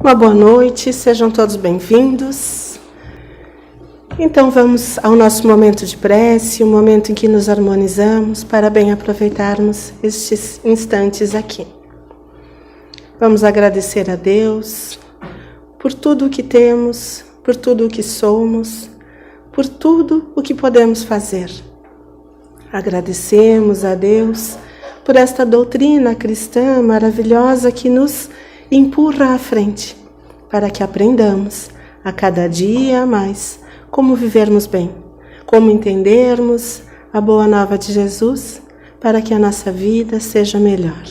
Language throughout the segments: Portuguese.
Uma boa noite, sejam todos bem-vindos. Então vamos ao nosso momento de prece, o momento em que nos harmonizamos para bem aproveitarmos estes instantes aqui. Vamos agradecer a Deus por tudo o que temos, por tudo o que somos, por tudo o que podemos fazer. Agradecemos a Deus por esta doutrina cristã maravilhosa que nos empurra à frente, para que aprendamos a cada dia mais como vivermos bem, como entendermos a boa nova de Jesus, para que a nossa vida seja melhor.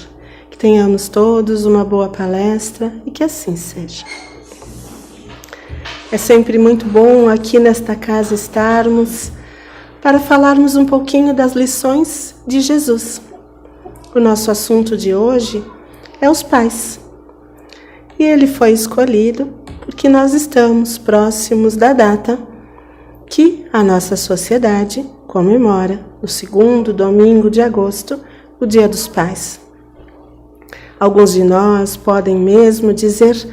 Que tenhamos todos uma boa palestra e que assim seja. É sempre muito bom aqui nesta casa estarmos para falarmos um pouquinho das lições de Jesus. O nosso assunto de hoje é os pais. E ele foi escolhido porque nós estamos próximos da data que a nossa sociedade comemora, no segundo domingo de agosto, o Dia dos Pais. Alguns de nós podem mesmo dizer: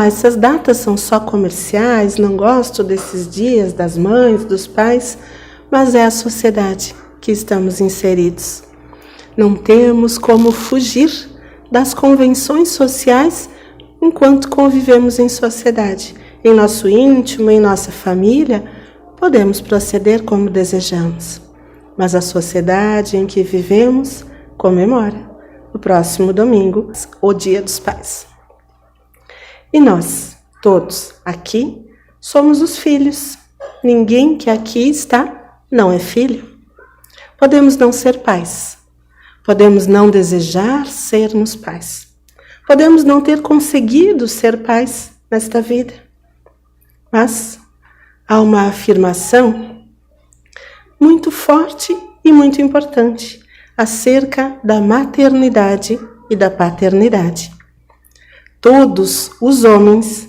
essas datas são só comerciais, não gosto desses dias das mães, dos pais, mas é a sociedade que estamos inseridos. Não temos como fugir das convenções sociais enquanto convivemos em sociedade. Em nosso íntimo, em nossa família, podemos proceder como desejamos. Mas a sociedade em que vivemos comemora o próximo domingo, o Dia dos Pais. E nós, todos aqui, somos os filhos. Ninguém que aqui está não é filho. Podemos não ser pais. Podemos não desejar sermos pais. Podemos não ter conseguido ser pais nesta vida. Mas há uma afirmação muito forte e muito importante acerca da maternidade e da paternidade. Todos os homens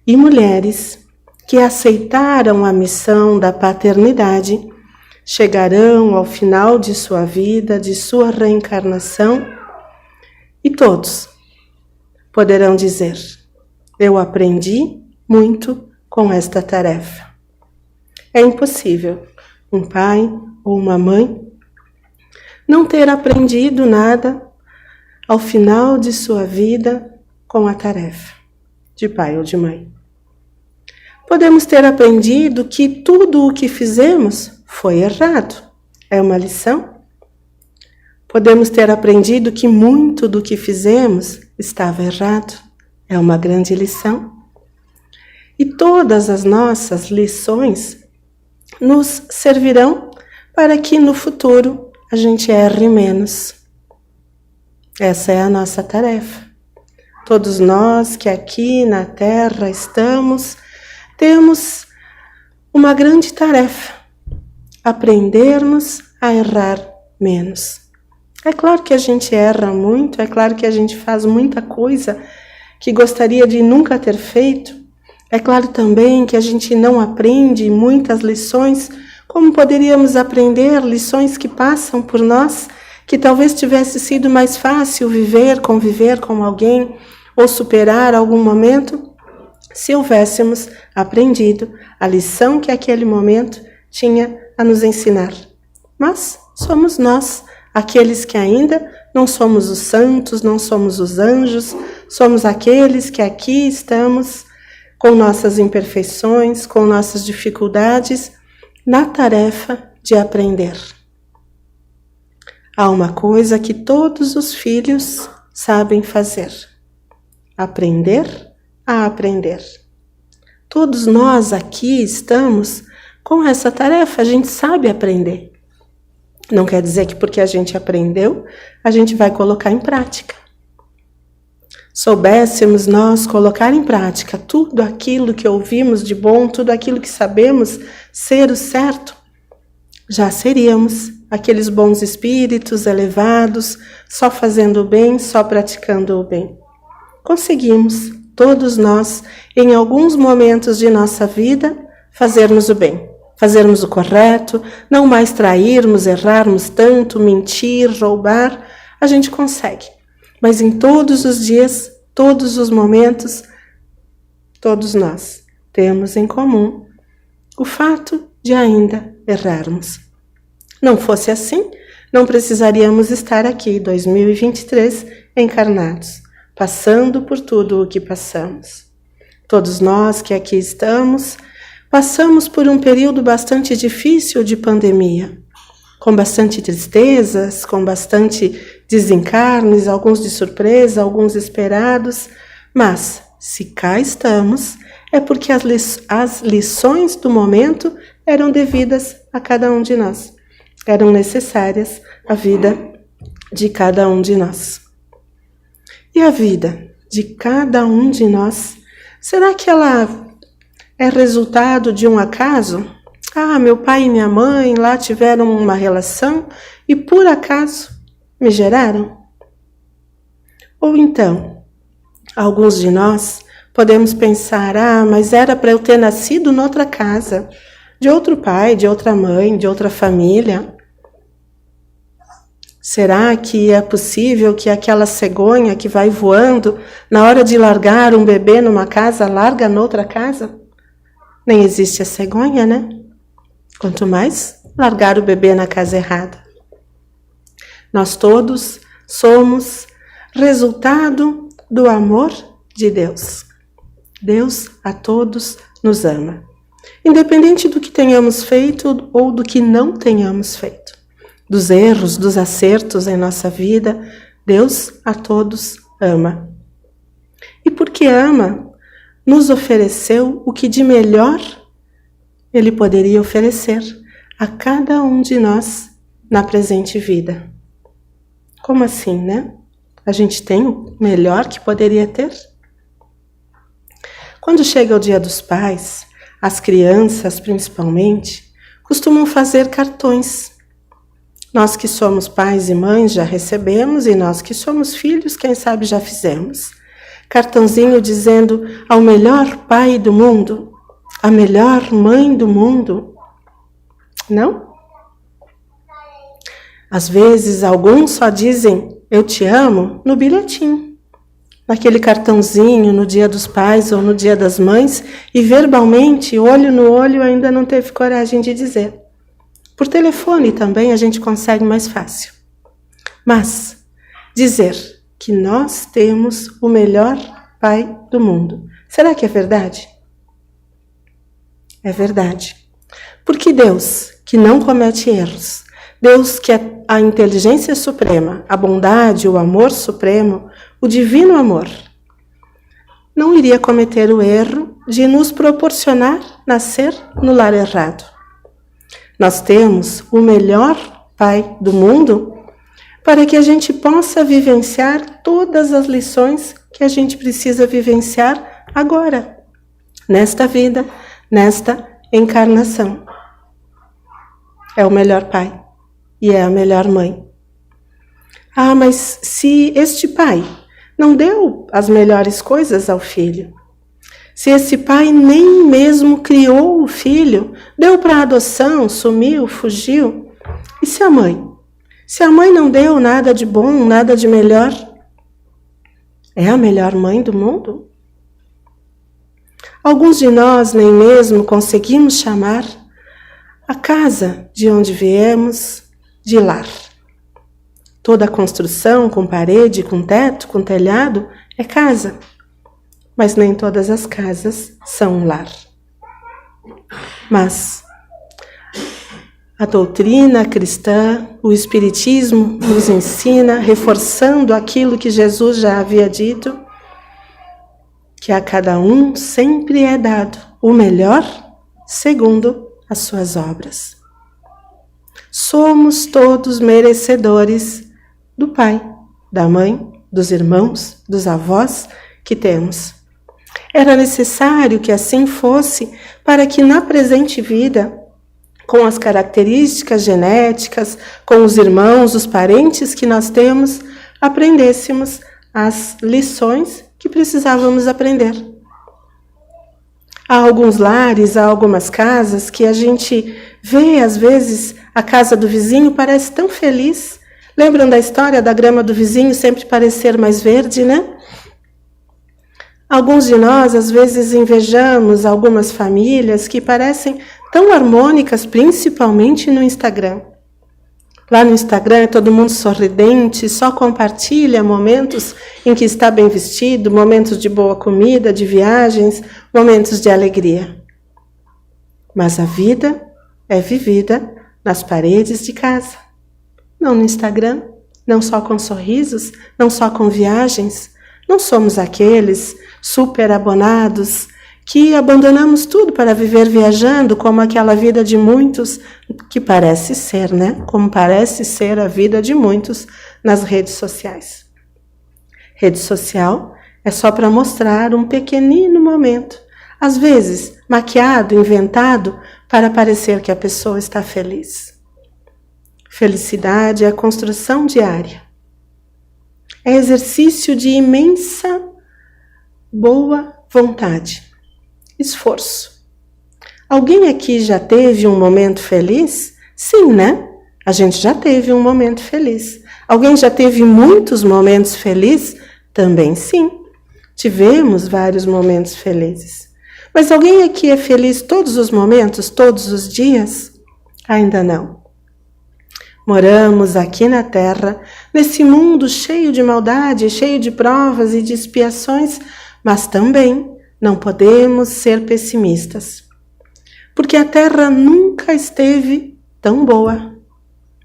e mulheres que aceitaram a missão da paternidade chegarão ao final de sua vida, de sua reencarnação, e todos poderão dizer: eu aprendi muito com esta tarefa. É impossível um pai ou uma mãe não ter aprendido nada ao final de sua vida com a tarefa de pai ou de mãe. Podemos ter aprendido que tudo o que fizemos foi errado. É uma lição. Podemos ter aprendido que muito do que fizemos estava errado. É uma grande lição. E todas as nossas lições nos servirão para que no futuro a gente erre menos. Essa é a nossa tarefa. Todos nós que aqui na Terra estamos, temos uma grande tarefa: aprendermos a errar menos. É claro que a gente erra muito, é claro que a gente faz muita coisa que gostaria de nunca ter feito. É claro também que a gente não aprende muitas lições como poderíamos aprender lições que passam por nós, que talvez tivesse sido mais fácil viver, conviver com alguém ou superar algum momento se houvéssemos aprendido a lição que aquele momento tinha a nos ensinar. Mas somos nós, aqueles que ainda não somos os santos, não somos os anjos, somos aqueles que aqui estamos com nossas imperfeições, com nossas dificuldades, na tarefa de aprender. Há uma coisa que todos os filhos sabem fazer: aprender a aprender. Todos nós aqui estamos com essa tarefa, a gente sabe aprender. Não quer dizer que porque a gente aprendeu, a gente vai colocar em prática. Soubéssemos nós colocar em prática tudo aquilo que ouvimos de bom, tudo aquilo que sabemos ser o certo, já seríamos aqueles bons espíritos elevados, só fazendo o bem, só praticando o bem. Conseguimos, todos nós, em alguns momentos de nossa vida, fazermos o bem, fazermos o correto, não mais trairmos, errarmos tanto, mentir, roubar, a gente consegue. Mas em todos os dias, todos os momentos, todos nós temos em comum o fato de ainda errarmos. Não fosse assim, não precisaríamos estar aqui, 2023, encarnados, passando por tudo o que passamos. Todos nós que aqui estamos, passamos por um período bastante difícil de pandemia, com bastante tristezas, com bastante desencarnes, alguns de surpresa, alguns esperados, mas se cá estamos, é porque as lições do momento eram devidas a cada um de nós, eram necessárias à vida de cada um de nós. E a vida de cada um de nós, será que ela é resultado de um acaso? Meu pai e minha mãe lá tiveram uma relação e por acaso me geraram? Ou então, alguns de nós podemos pensar, mas era para eu ter nascido noutra casa, de outro pai, de outra mãe, de outra família. Será que é possível que aquela cegonha que vai voando, na hora de largar um bebê numa casa, larga noutra casa? Nem existe a cegonha, né? Quanto mais largar o bebê na casa errada. Nós todos somos resultado do amor de Deus. Deus a todos nos ama. Independente do que tenhamos feito ou do que não tenhamos feito. Dos erros, dos acertos em nossa vida, Deus a todos ama. E porque ama, nos ofereceu o que de melhor Ele poderia oferecer a cada um de nós na presente vida. Como assim, né? A gente tem o melhor que poderia ter? Quando chega o Dia dos Pais, as crianças, principalmente, costumam fazer cartões. Nós que somos pais e mães já recebemos, e nós que somos filhos, quem sabe já fizemos. Cartãozinho dizendo ao melhor pai do mundo, a melhor mãe do mundo. Não? Às vezes, alguns só dizem eu te amo no bilhetinho, naquele cartãozinho no Dia dos Pais ou no Dia das Mães, e verbalmente, olho no olho, ainda não teve coragem de dizer. Por telefone também a gente consegue mais fácil. Mas dizer que nós temos o melhor pai do mundo, será que é verdade? É verdade. Porque Deus, que não comete erros, Deus que é a inteligência suprema, a bondade, o amor supremo, o divino amor, não iria cometer o erro de nos proporcionar nascer no lar errado. Nós temos o melhor pai do mundo para que a gente possa vivenciar todas as lições que a gente precisa vivenciar agora, nesta vida, nesta encarnação. É o melhor pai e é a melhor mãe. Mas se este pai não deu as melhores coisas ao filho, se esse pai nem mesmo criou o filho, deu para adoção, sumiu, fugiu, e se a mãe? Se a mãe não deu nada de bom, nada de melhor, é a melhor mãe do mundo? Alguns de nós nem mesmo conseguimos chamar a casa de onde viemos de lar. Toda a construção com parede, com teto, com telhado é casa, mas nem todas as casas são um lar. Mas a doutrina cristã, o Espiritismo nos ensina, reforçando aquilo que Jesus já havia dito, que a cada um sempre é dado o melhor segundo as suas obras. Somos todos merecedores do pai, da mãe, dos irmãos, dos avós que temos. Era necessário que assim fosse para que na presente vida, com as características genéticas, com os irmãos, os parentes que nós temos, aprendêssemos as lições que precisávamos aprender. Há alguns lares, há algumas casas que a gente vê, às vezes, a casa do vizinho parece tão feliz. Lembram da história da grama do vizinho sempre parecer mais verde, né? Alguns de nós, às vezes, invejamos algumas famílias que parecem tão harmônicas, principalmente no Instagram. Lá no Instagram, todo mundo sorridente, só compartilha momentos em que está bem vestido, momentos de boa comida, de viagens, momentos de alegria. Mas a vida é vivida nas paredes de casa. Não no Instagram, não só com sorrisos, não só com viagens. Não somos aqueles super abonados que abandonamos tudo para viver viajando, como aquela vida de muitos, que parece ser, né? Como parece ser a vida de muitos nas redes sociais. Rede social é só para mostrar um pequenino momento, às vezes maquiado, inventado, para parecer que a pessoa está feliz. Felicidade é a construção diária. É exercício de imensa boa vontade, esforço. Alguém aqui já teve um momento feliz? Sim, né? A gente já teve um momento feliz. Alguém já teve muitos momentos felizes? Também sim. Tivemos vários momentos felizes. Mas alguém aqui é feliz todos os momentos, todos os dias? Ainda não. Moramos aqui na Terra, nesse mundo cheio de maldade, cheio de provas e de expiações, mas também não podemos ser pessimistas. Porque a Terra nunca esteve tão boa.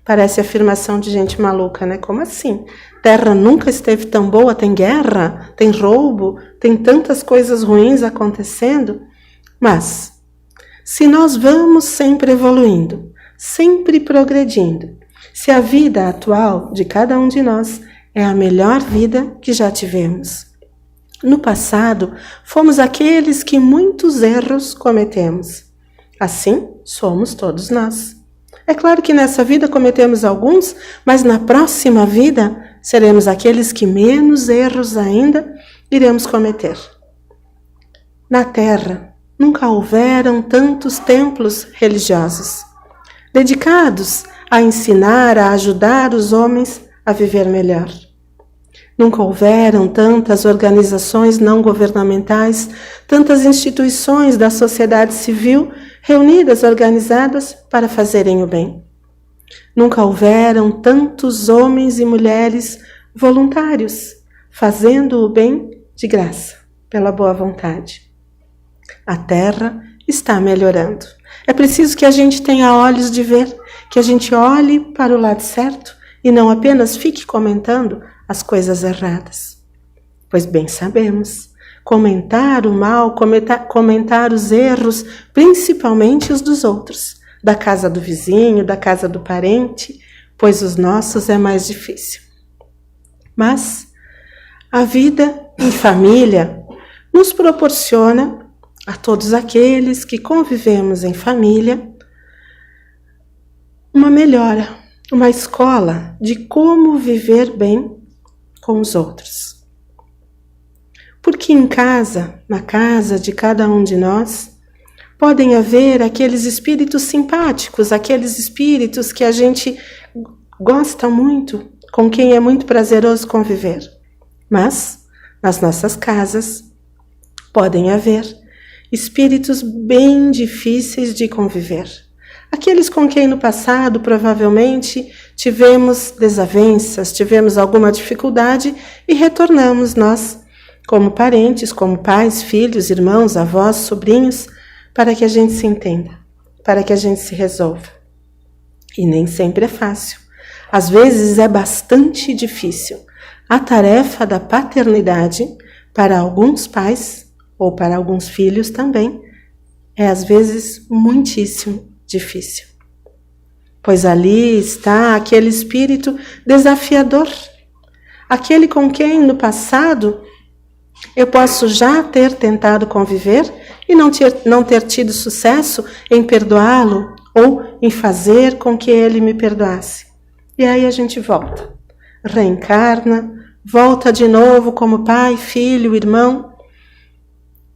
Parece afirmação de gente maluca, né? Como assim? Terra nunca esteve tão boa, tem guerra, tem roubo, tem tantas coisas ruins acontecendo. Mas, se nós vamos sempre evoluindo, sempre progredindo, se a vida atual de cada um de nós é a melhor vida que já tivemos. No passado, fomos aqueles que muitos erros cometemos. Assim, somos todos nós. É claro que nessa vida cometemos alguns, mas na próxima vida seremos aqueles que menos erros ainda iremos cometer. Na Terra, nunca houveram tantos templos religiosos, dedicados a ensinar, a ajudar os homens a viver melhor. Nunca houveram tantas organizações não governamentais, tantas instituições da sociedade civil reunidas, organizadas para fazerem o bem. Nunca houveram tantos homens e mulheres voluntários, fazendo o bem de graça, pela boa vontade. A Terra está melhorando. É preciso que a gente tenha olhos de ver, que a gente olhe para o lado certo e não apenas fique comentando as coisas erradas. Pois bem sabemos, comentar o mal, comentar os erros, principalmente os dos outros, da casa do vizinho, da casa do parente, pois os nossos é mais difícil. Mas a vida em família nos proporciona, a todos aqueles que convivemos em família, uma melhora, uma escola de como viver bem com os outros. Porque em casa, na casa de cada um de nós, podem haver aqueles espíritos simpáticos, aqueles espíritos que a gente gosta muito, com quem é muito prazeroso conviver. Mas, nas nossas casas, podem haver espíritos bem difíceis de conviver. Aqueles com quem no passado provavelmente tivemos desavenças, tivemos alguma dificuldade e retornamos nós, como parentes, como pais, filhos, irmãos, avós, sobrinhos, para que a gente se entenda, para que a gente se resolva. E nem sempre é fácil. Às vezes é bastante difícil. A tarefa da paternidade, para alguns pais, ou para alguns filhos também, é às vezes muitíssimo difícil. Pois ali está aquele espírito desafiador, aquele com quem no passado eu posso já ter tentado conviver e não ter tido sucesso em perdoá-lo ou em fazer com que ele me perdoasse. E aí a gente volta, reencarna, volta de novo como pai, filho, irmão,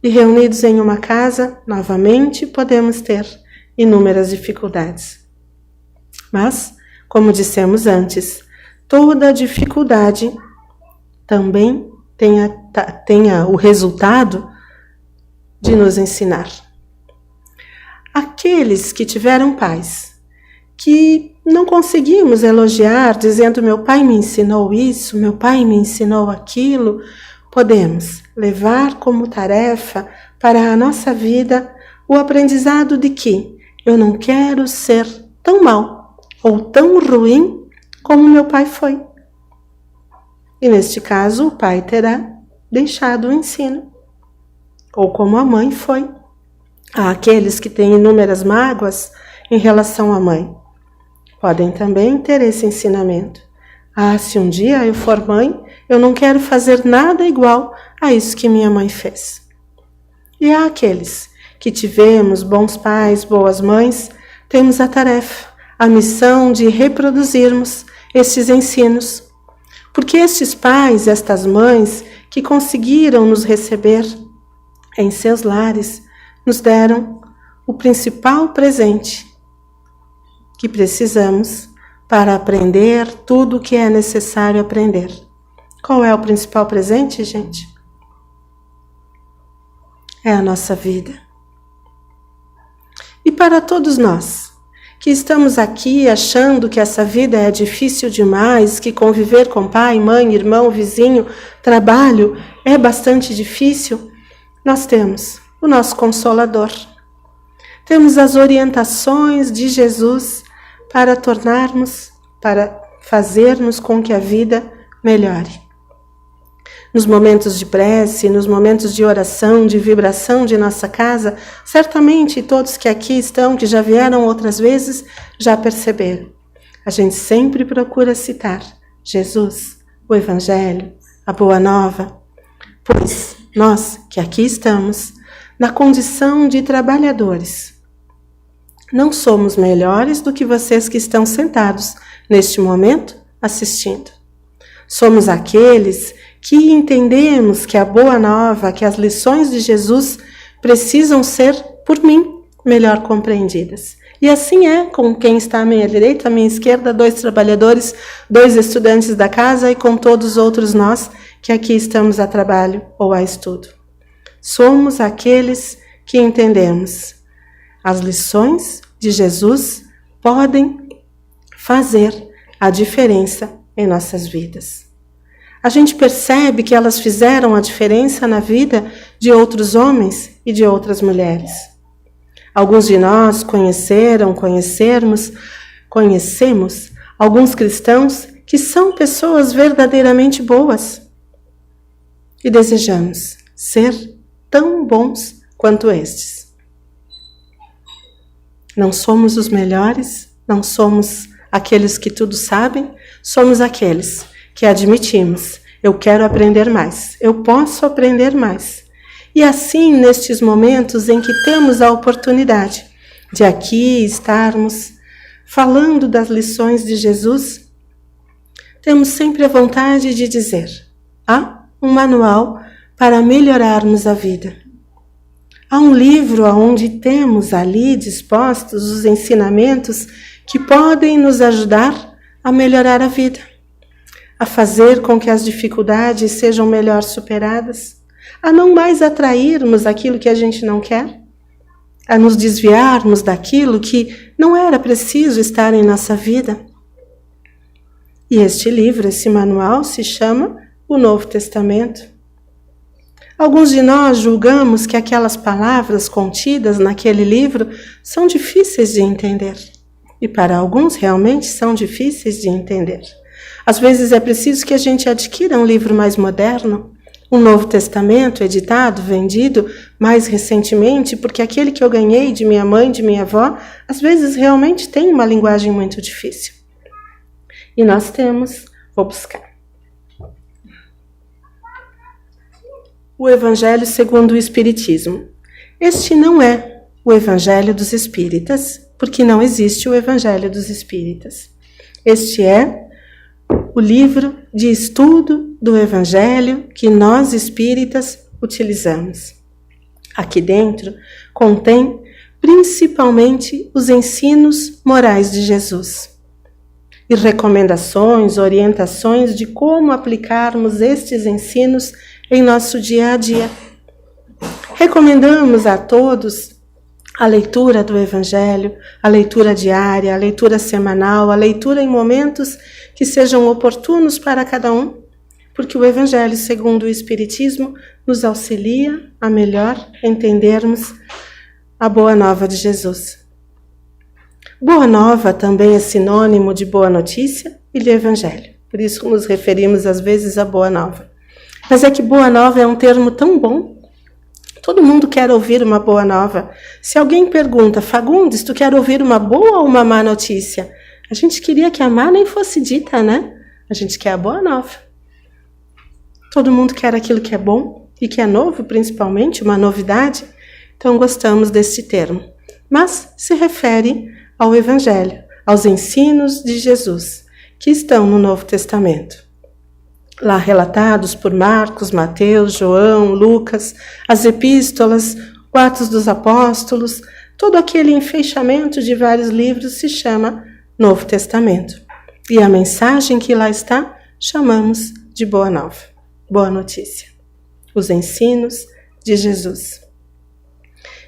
e reunidos em uma casa, novamente podemos ter inúmeras dificuldades. Mas, como dissemos antes, toda dificuldade também tem tenha o resultado de nos ensinar. Aqueles que tiveram pais, que não conseguimos elogiar, dizendo meu pai me ensinou isso, meu pai me ensinou aquilo, podemos levar como tarefa para a nossa vida o aprendizado de que eu não quero ser tão mal ou tão ruim como meu pai foi. E neste caso, o pai terá deixado o ensino, ou como a mãe foi. Há aqueles que têm inúmeras mágoas em relação à mãe. Podem também ter esse ensinamento. Se um dia eu for mãe, eu não quero fazer nada igual a isso que minha mãe fez. E há aqueles que tivemos bons pais, boas mães, temos a tarefa, a missão de reproduzirmos esses ensinos. Porque estes pais, estas mães que conseguiram nos receber em seus lares, nos deram o principal presente que precisamos para aprender tudo o que é necessário aprender. Qual é o principal presente, gente? É a nossa vida. E para todos nós, que estamos aqui achando que essa vida é difícil demais, que conviver com pai, mãe, irmão, vizinho, trabalho é bastante difícil, nós temos o nosso Consolador. Temos as orientações de Jesus para fazermos com que a vida melhore. Nos momentos de prece, nos momentos de oração, de vibração de nossa casa, certamente todos que aqui estão, que já vieram outras vezes, já perceberam. A gente sempre procura citar Jesus, o Evangelho, a Boa Nova, pois nós que aqui estamos, na condição de trabalhadores, não somos melhores do que vocês que estão sentados neste momento assistindo. Somos aqueles que entendemos que a Boa Nova, que as lições de Jesus precisam ser, por mim, melhor compreendidas. E assim é com quem está à minha direita, à minha esquerda, 2 trabalhadores, 2 estudantes da casa e com todos os outros nós que aqui estamos a trabalho ou a estudo. Somos aqueles que entendemos. As lições de Jesus podem fazer a diferença em nossas vidas. A gente percebe que elas fizeram a diferença na vida de outros homens e de outras mulheres. Alguns de nós conhecemos alguns cristãos que são pessoas verdadeiramente boas e desejamos ser tão bons quanto estes. Não somos os melhores, não somos aqueles que tudo sabem, somos aqueles que admitimos, eu quero aprender mais, eu posso aprender mais. E assim, nestes momentos em que temos a oportunidade de aqui estarmos falando das lições de Jesus, temos sempre a vontade de dizer, há um manual para melhorarmos a vida. Há um livro onde temos ali dispostos os ensinamentos que podem nos ajudar a melhorar a vida, a fazer com que as dificuldades sejam melhor superadas, a não mais atrairmos aquilo que a gente não quer, a nos desviarmos daquilo que não era preciso estar em nossa vida. E este livro, esse manual, se chama o Novo Testamento. Alguns de nós julgamos que aquelas palavras contidas naquele livro são difíceis de entender. E para alguns realmente são difíceis de entender. Às vezes é preciso que a gente adquira um livro mais moderno, um Novo Testamento editado, vendido mais recentemente, porque aquele que eu ganhei de minha mãe, de minha avó, às vezes realmente tem uma linguagem muito difícil. E nós temos, vou buscar, o Evangelho segundo o Espiritismo. Este não é o Evangelho dos Espíritas, porque não existe o Evangelho dos Espíritas. Este é o livro de estudo do Evangelho que nós espíritas utilizamos. Aqui dentro contém principalmente os ensinos morais de Jesus e recomendações, orientações de como aplicarmos estes ensinos em nosso dia a dia. Recomendamos a todos a leitura do Evangelho, a leitura diária, a leitura semanal, a leitura em momentos que sejam oportunos para cada um, porque o Evangelho, segundo o Espiritismo, nos auxilia a melhor entendermos a boa nova de Jesus. Boa nova também é sinônimo de boa notícia e de Evangelho, por isso nos referimos às vezes a boa nova. Mas é que boa nova é um termo tão bom. Todo mundo quer ouvir uma boa nova. Se alguém pergunta, Fagundes, tu quer ouvir uma boa ou uma má notícia? A gente queria que a má nem fosse dita, né? A gente quer a boa nova. Todo mundo quer aquilo que é bom e que é novo, principalmente, uma novidade. Então gostamos deste termo. Mas se refere ao Evangelho, aos ensinos de Jesus, que estão no Novo Testamento. Lá relatados por Marcos, Mateus, João, Lucas, as epístolas, o Atos dos Apóstolos, todo aquele enfeixamento de vários livros se chama Novo Testamento. E a mensagem que lá está, chamamos de Boa Nova, Boa Notícia. Os ensinos de Jesus.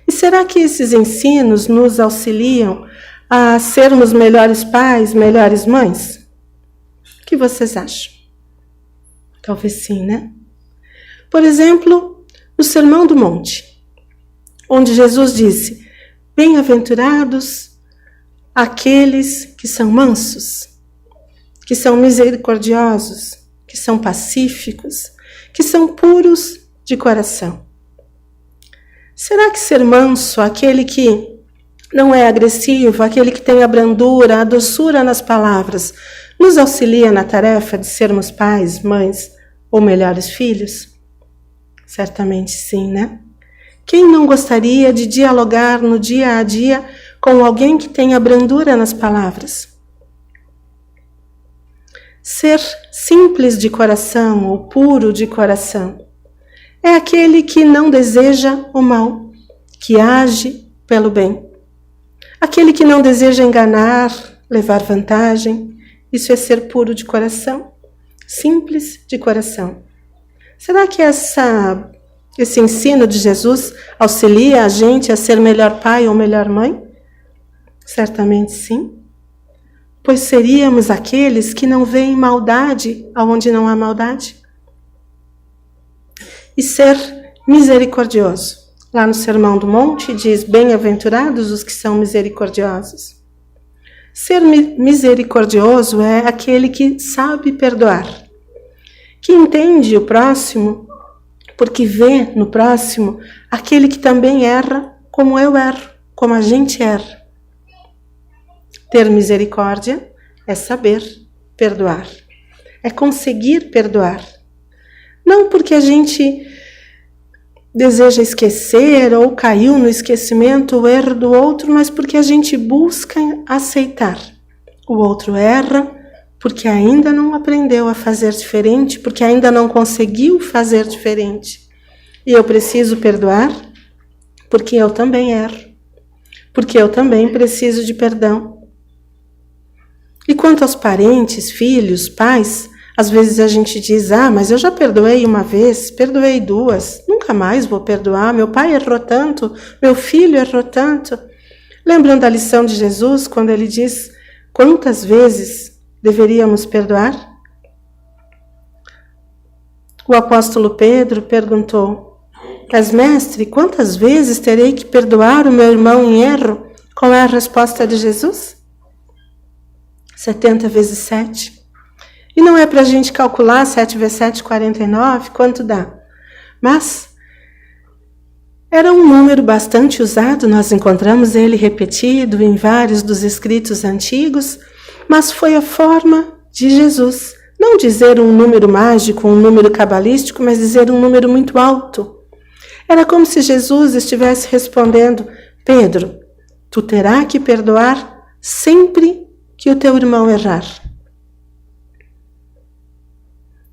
E será que esses ensinos nos auxiliam a sermos melhores pais, melhores mães? O que vocês acham? Talvez sim, né? Por exemplo, no Sermão do Monte, onde Jesus disse: bem-aventurados aqueles que são mansos, que são misericordiosos, que são pacíficos, que são puros de coração. Será que ser manso, aquele que não é agressivo, aquele que tem a brandura, a doçura nas palavras, nos auxilia na tarefa de sermos pais, mães ou melhores filhos? Certamente sim, né? Quem não gostaria de dialogar no dia a dia com alguém que tenha brandura nas palavras? Ser simples de coração ou puro de coração é aquele que não deseja o mal, que age pelo bem. Aquele que não deseja enganar, levar vantagem. Isso é ser puro de coração, simples de coração. Será que esse ensino de Jesus auxilia a gente a ser melhor pai ou melhor mãe? Certamente sim. Pois seríamos aqueles que não veem maldade aonde não há maldade. E ser misericordioso. Lá no Sermão do Monte diz: bem-aventurados os que são misericordiosos. Ser misericordioso é aquele que sabe perdoar, que entende o próximo, porque vê no próximo aquele que também erra como eu erro, como a gente erra. Ter misericórdia é saber perdoar, é conseguir perdoar. Não porque a gente deseja esquecer ou caiu no esquecimento o erro do outro, mas porque a gente busca aceitar. O outro erra porque ainda não aprendeu a fazer diferente, porque ainda não conseguiu fazer diferente. E eu preciso perdoar porque eu também erro, porque eu também preciso de perdão. E quanto aos parentes, filhos, pais, às vezes a gente diz: mas eu já perdoei uma vez, perdoei duas, nunca mais vou perdoar, meu pai errou tanto, meu filho errou tanto. Lembram da lição de Jesus, quando ele diz quantas vezes deveríamos perdoar? O apóstolo Pedro perguntou: mas mestre, quantas vezes terei que perdoar o meu irmão em erro? Qual é a resposta de Jesus? 70 vezes 7. E não é para a gente calcular 7 vezes 7, 49, quanto dá. Mas era um número bastante usado, nós encontramos ele repetido em vários dos escritos antigos, mas foi a forma de Jesus. Não dizer um número mágico, um número cabalístico, mas dizer um número muito alto. Era como se Jesus estivesse respondendo: Pedro, tu terás que perdoar sempre que o teu irmão errar.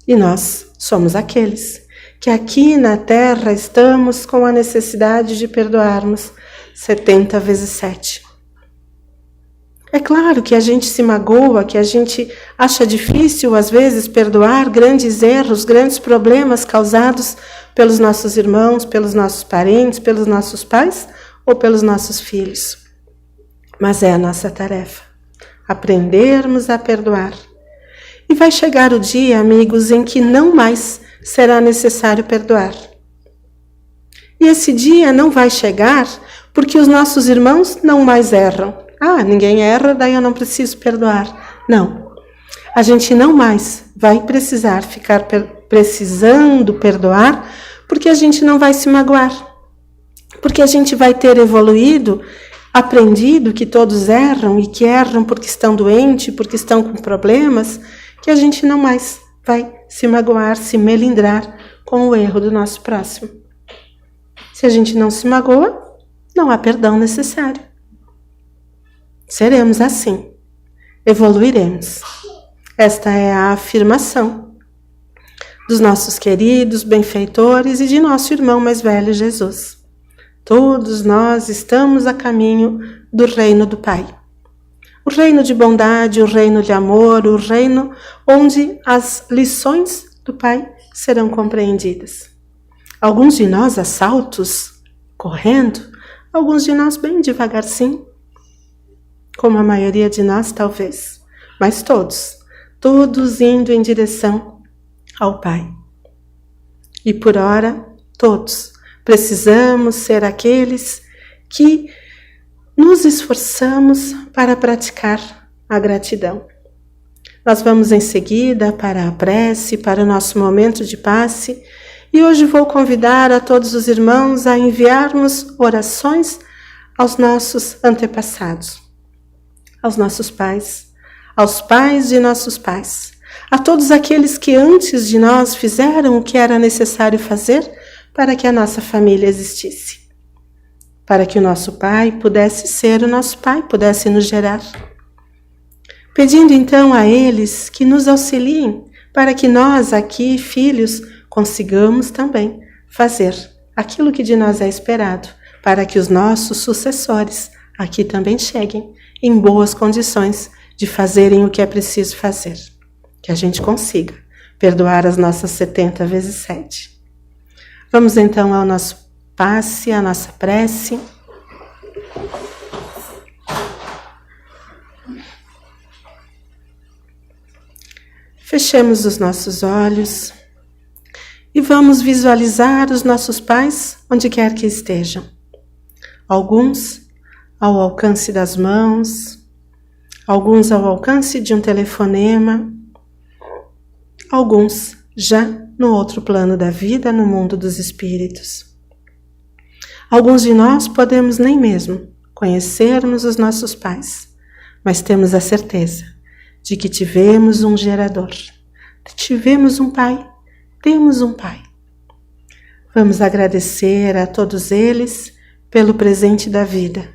E nós somos aqueles que aqui na terra estamos com a necessidade de perdoarmos 70 vezes 7. É claro que a gente se magoa, que a gente acha difícil, às vezes, perdoar grandes erros, grandes problemas causados pelos nossos irmãos, pelos nossos parentes, pelos nossos pais ou pelos nossos filhos. Mas é a nossa tarefa, aprendermos a perdoar. E vai chegar o dia, amigos, em que não mais será necessário perdoar. E esse dia não vai chegar porque os nossos irmãos não mais erram. Ah, ninguém erra, daí eu não preciso perdoar. Não. A gente não mais vai precisar ficar precisando perdoar, porque a gente não vai se magoar. Porque a gente vai ter evoluído, aprendido que todos erram e que erram porque estão doentes, porque estão com problemas, que a gente não mais vai se magoar, se melindrar com o erro do nosso próximo. Se a gente não se magoa, não há perdão necessário. Seremos assim, evoluiremos. Esta é a afirmação dos nossos queridos benfeitores e de nosso irmão mais velho Jesus. Todos nós estamos a caminho do reino do Pai. O reino de bondade, o reino de amor, o reino onde as lições do Pai serão compreendidas. Alguns de nós a saltos, correndo, alguns de nós bem devagarzinho, como a maioria de nós talvez, mas todos indo em direção ao Pai. E por ora, todos precisamos ser aqueles que nos esforçamos para praticar a gratidão. Nós vamos em seguida para a prece, para o nosso momento de passe, e hoje vou convidar a todos os irmãos a enviarmos orações aos nossos antepassados, aos nossos pais, aos pais de nossos pais, a todos aqueles que antes de nós fizeram o que era necessário fazer para que a nossa família existisse, para que o nosso pai pudesse ser o nosso pai, pudesse nos gerar. Pedindo então a eles que nos auxiliem para que nós aqui, filhos, consigamos também fazer aquilo que de nós é esperado, para que os nossos sucessores aqui também cheguem em boas condições de fazerem o que é preciso fazer. Que a gente consiga perdoar as nossas 70 vezes 7. Vamos então ao nosso passe, à nossa prece. Fechemos os nossos olhos e vamos visualizar os nossos pais onde quer que estejam. Alguns ao alcance das mãos, alguns ao alcance de um telefonema, alguns já no outro plano da vida, no mundo dos espíritos. Alguns de nós podemos nem mesmo conhecermos os nossos pais, mas temos a certeza de que tivemos um gerador, tivemos um pai, temos um pai. Vamos agradecer a todos eles pelo presente da vida.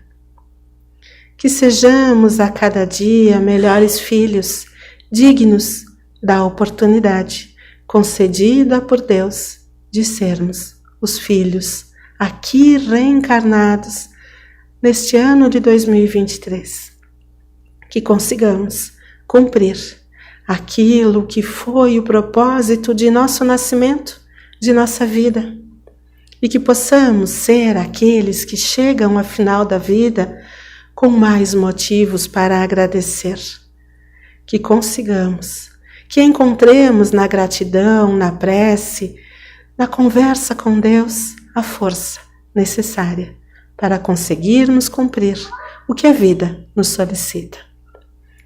Que sejamos a cada dia melhores filhos, dignos da oportunidade concedida por Deus de sermos os filhos aqui reencarnados neste ano de 2023. Que consigamos cumprir aquilo que foi o propósito de nosso nascimento, de nossa vida, e que possamos ser aqueles que chegam ao final da vida com mais motivos para agradecer. Que consigamos, que encontremos na gratidão, na prece, na conversa com Deus, a força necessária para conseguirmos cumprir o que a vida nos solicita.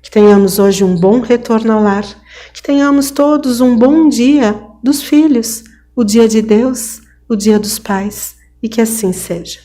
Que tenhamos hoje um bom retorno ao lar, que tenhamos todos um bom dia dos filhos, o dia de Deus, o dia dos pais, e que assim seja.